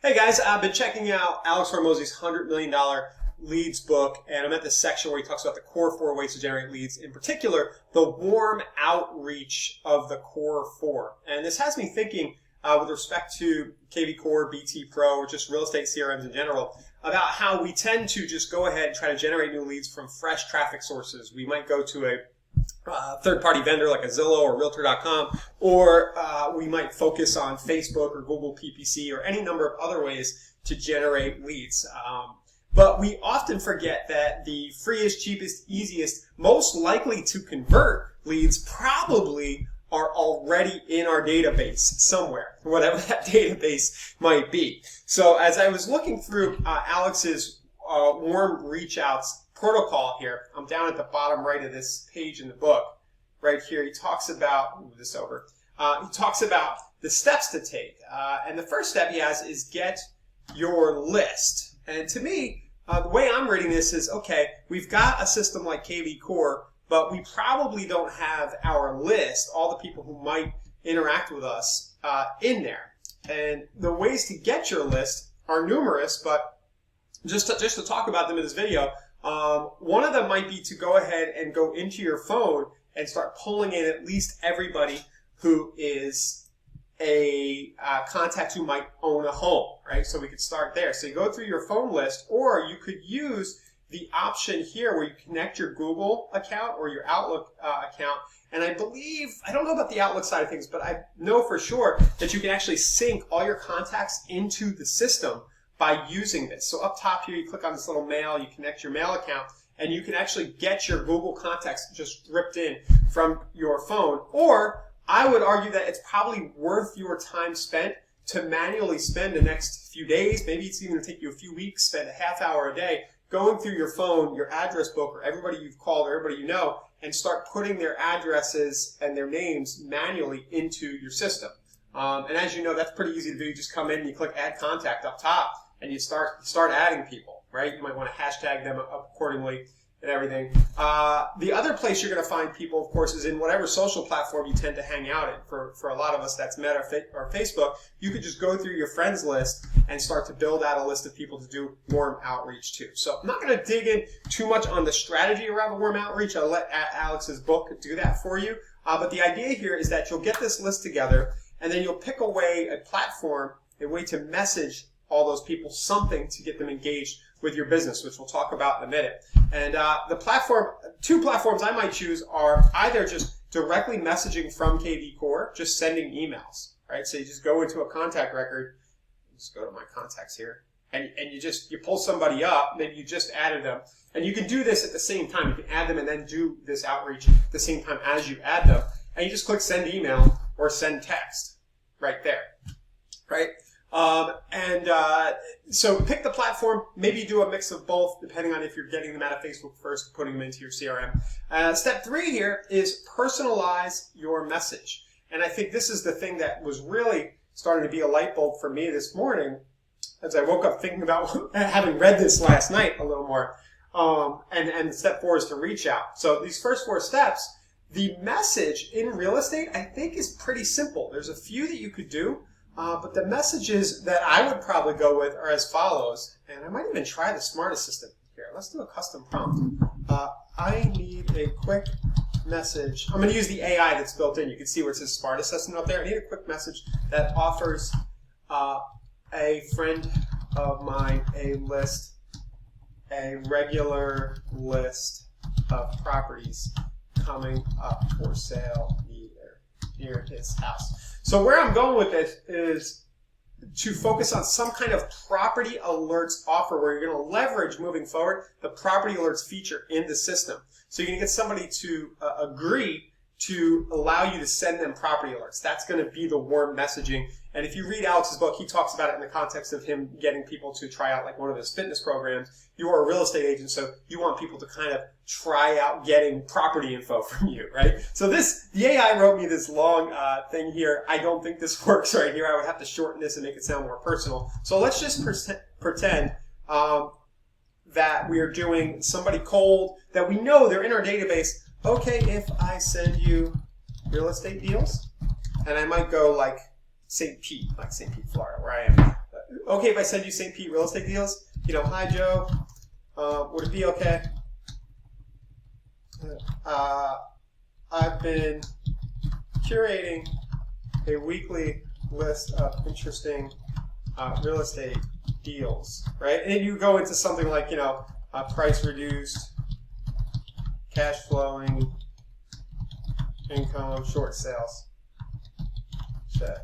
Hey guys, I've been checking out Alex Hormozi's $100 million leads book, and I'm at this section where he talks about the core 4 ways to generate leads, in particular, the warm outreach of the core 4. And this has me thinking with respect to KV Core, BT Pro, or just real estate CRMs in general, about how we tend to just go ahead and try to generate new leads from fresh traffic sources. We might go to a third-party vendor like a Zillow or Realtor.com, or we might focus on Facebook or Google PPC or any number of other ways to generate leads. But we often forget that the freest, cheapest, easiest, most likely to convert leads probably are already in our database somewhere, whatever that database might be. So as I was looking through Alex's warm reach outs protocol here, I'm down at the bottom right of this page in the book. Right here, he talks about, move this over, he talks about the steps to take. And the first step he has is get your list. And to me, the way I'm reading this is, okay, we've got a system like KV Core, but we probably don't have our list, all the people who might interact with us in there. And the ways to get your list are numerous, but just to talk about them in this video, one of them might be to go ahead and go into your phone and start pulling in at least everybody who is a contact who might own a home, right? So we could start there. So you go through your phone list, or you could use the option here where you connect your Google account or your Outlook account. And I believe, I don't know about the Outlook side of things, but I know for sure that you can actually sync all your contacts into the system by using this. So up top here, you click on this little mail, you connect your mail account, and you can actually get your Google contacts just ripped in from your phone. Or I would argue that it's probably worth your time spent to manually spend the next few days, maybe it's even going to take you a few weeks, spend a half hour a day, going through your phone, your address book, or everybody you've called or everybody you know, and start putting their addresses and their names manually into your system. And as you know, that's pretty easy to do. You just come in and you click Add Contact up top, and you start adding people, right? You might want to hashtag them up accordingly and everything. The other place you're going to find people, of course, is in whatever social platform you tend to hang out in. For a lot of us, that's Meta or Facebook. You could just go through your friends list and start to build out a list of people to do warm outreach to. So I'm not going to dig in too much on the strategy around the warm outreach. I'll let Alex's book do that for you. But the idea here is that you'll get this list together, and then you'll pick away a platform, a way to message all those people something to get them engaged with your business, which we'll talk about in a minute. And two platforms I might choose are either just directly messaging from KV Core, just sending emails, right? So you just go into a contact record, just go to my contacts here, and you pull somebody up, maybe you just added them, and you can do this at the same time. You can add them and then do this outreach at the same time as you add them, and you just click send email or send text right there, right? So pick the platform. Maybe do a mix of both, depending on if you're getting them out of Facebook first, putting them into your CRM. Step 3 here is personalize your message. And I think this is the thing that was really starting to be a light bulb for me this morning as I woke up thinking about having read this last night a little more. And step 4 is to reach out. So these first 4 steps, the message in real estate, I think, is pretty simple. There's a few that you could do. But the messages that I would probably go with are as follows, and I might even try the Smart Assistant here. Let's do a custom prompt. I need a quick message. I'm going to use the AI that's built in. You can see where it says Smart Assistant up there. I need a quick message that offers a friend of mine a regular list of properties coming up for sale near his house. So where I'm going with this is to focus on some kind of property alerts offer where you're going to leverage, moving forward, the property alerts feature in the system. So you're going to get somebody to agree to allow you to send them property alerts. That's going to be the warm messaging. And if you read Alex's book, he talks about it in the context of him getting people to try out like one of his fitness programs. You are a real estate agent, so you want people to kind of try out getting property info from you, right? So the AI wrote me this long thing here. I don't think this works right here. I would have to shorten this and make it sound more personal. So let's just pretend that we are doing somebody cold that we know they're in our database. Okay, if I send you real estate deals, and I might go like St. Pete, Florida, where I am. okay if I send you St. Pete real estate deals? You know, hi Joe, would it be okay? I've been curating a weekly list of interesting real estate deals, right? And then you go into something like, you know, price reduced, cash flowing, income, short sales. Check.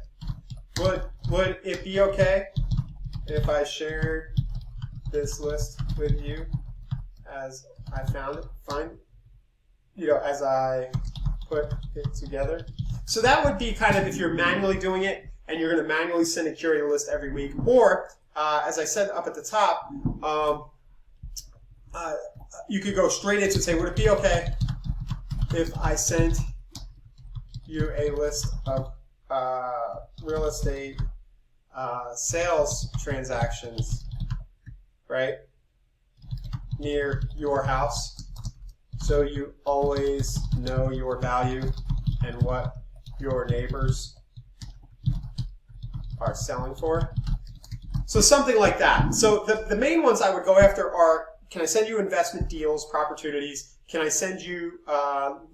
Would it be okay if I shared this list with you as I found it? You know, as I put it together. So that would be kind of if you're manually doing it and you're going to manually send a curated list every week. Or, as I said up at the top, you could go straight into and say, would it be okay if I sent you a list of real estate sales transactions, right, near your house, so you always know your value and what your neighbors are selling for? So something like that. So the main ones I would go after are, can I send you investment deals, opportunities? Can I send you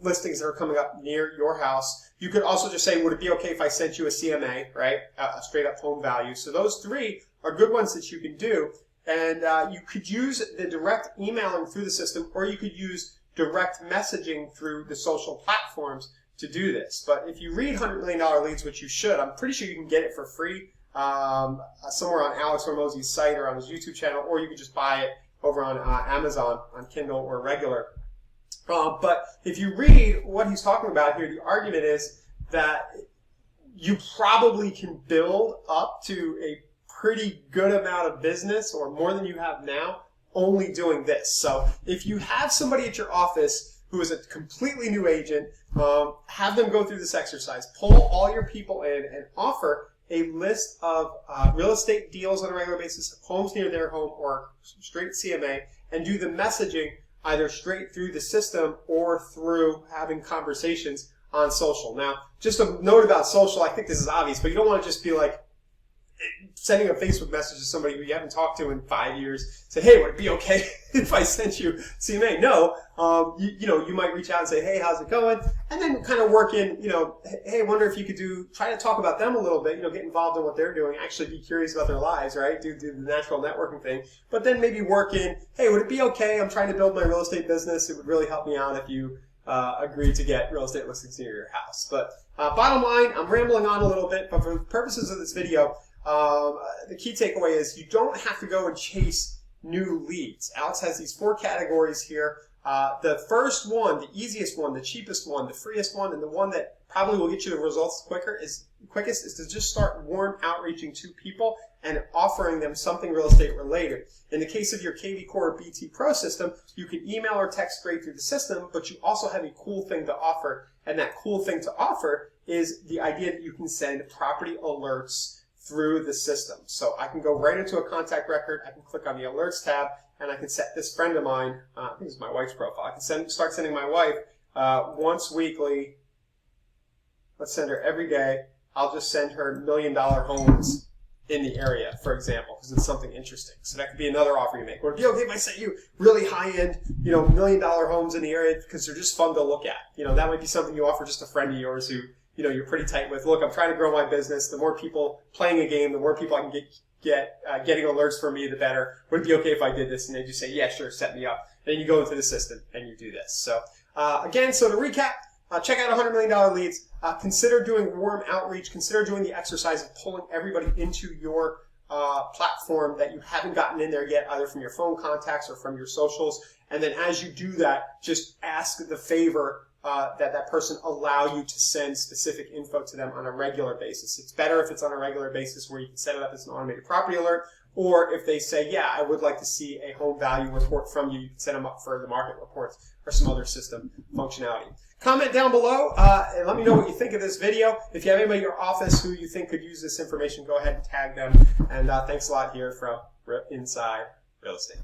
listings that are coming up near your house? You could also just say, would it be okay if I sent you a CMA, right? A straight up home value. So those three are good ones that you can do. And you could use the direct emailing through the system, or you could use direct messaging through the social platforms to do this. But if you read $100 Million Leads, which you should, I'm pretty sure you can get it for free somewhere on Alex Hormozi's site or on his YouTube channel, or you can just buy it over on Amazon on Kindle or regular. But if you read what he's talking about here, the argument is that you probably can build up to a pretty good amount of business, or more than you have now, only doing this. So if you have somebody at your office who is a completely new agent, have them go through this exercise. Pull all your people in and offer a list of real estate deals on a regular basis, homes near their home, or straight CMA, and do the messaging either straight through the system or through having conversations on social. Now, just a note about social, I think this is obvious, but you don't want to just be like sending a Facebook message to somebody who you haven't talked to in 5 years, say, hey, would it be okay if I sent you CMA? No. You know, you might reach out and say, hey, how's it going? And then kind of work in, you know, hey, I wonder if you could try to talk about them a little bit, you know, get involved in what they're doing, actually be curious about their lives, right? Do the natural networking thing. But then maybe work in, hey, would it be okay? I'm trying to build my real estate business. It would really help me out if you agree to get real estate listings near your house. But bottom line, I'm rambling on a little bit, but for the purposes of this video, the key takeaway is you don't have to go and chase new leads. Alex has these 4 categories here. The first one, the easiest one, the cheapest one, the freest one, and the one that probably will get you the results quickest is to just start warm outreaching to people and offering them something real estate related. In the case of your KV Core or BT Pro system, you can email or text straight through the system, but you also have a cool thing to offer. And that cool thing to offer is the idea that you can send property alerts through the system. So I can go right into a contact record, I can click on the alerts tab, and I can set this friend of mine, I think it's my wife's profile, I can start sending my wife once weekly. Let's send her every day. I'll just send her $1 million homes in the area, for example, because it's something interesting. So that could be another offer you make. Would it be okay if I sent you really high-end, you know, $1 million homes in the area because they're just fun to look at? You know, that might be something you offer just a friend of yours who, you know, you're pretty tight with. Look, I'm trying to grow my business. The more people playing a game, the more people I can getting alerts for me, the better. Would it be okay if I did this? And they just say, yeah, sure, set me up. And then you go into the system and you do this. So again, so to recap, check out $100 Million Leads. Consider doing warm outreach. Consider doing the exercise of pulling everybody into your platform that you haven't gotten in there yet, either from your phone contacts or from your socials. And then as you do that, just ask the favor that person allow you to send specific info to them on a regular basis. It's better if it's on a regular basis where you can set it up as an automated property alert, or if they say, yeah, I would like to see a home value report from you, you can set them up for the market reports or some other system functionality. Comment down below and let me know what you think of this video. If you have anybody in your office who you think could use this information, go ahead and tag them. And thanks a lot here from Inside Real Estate.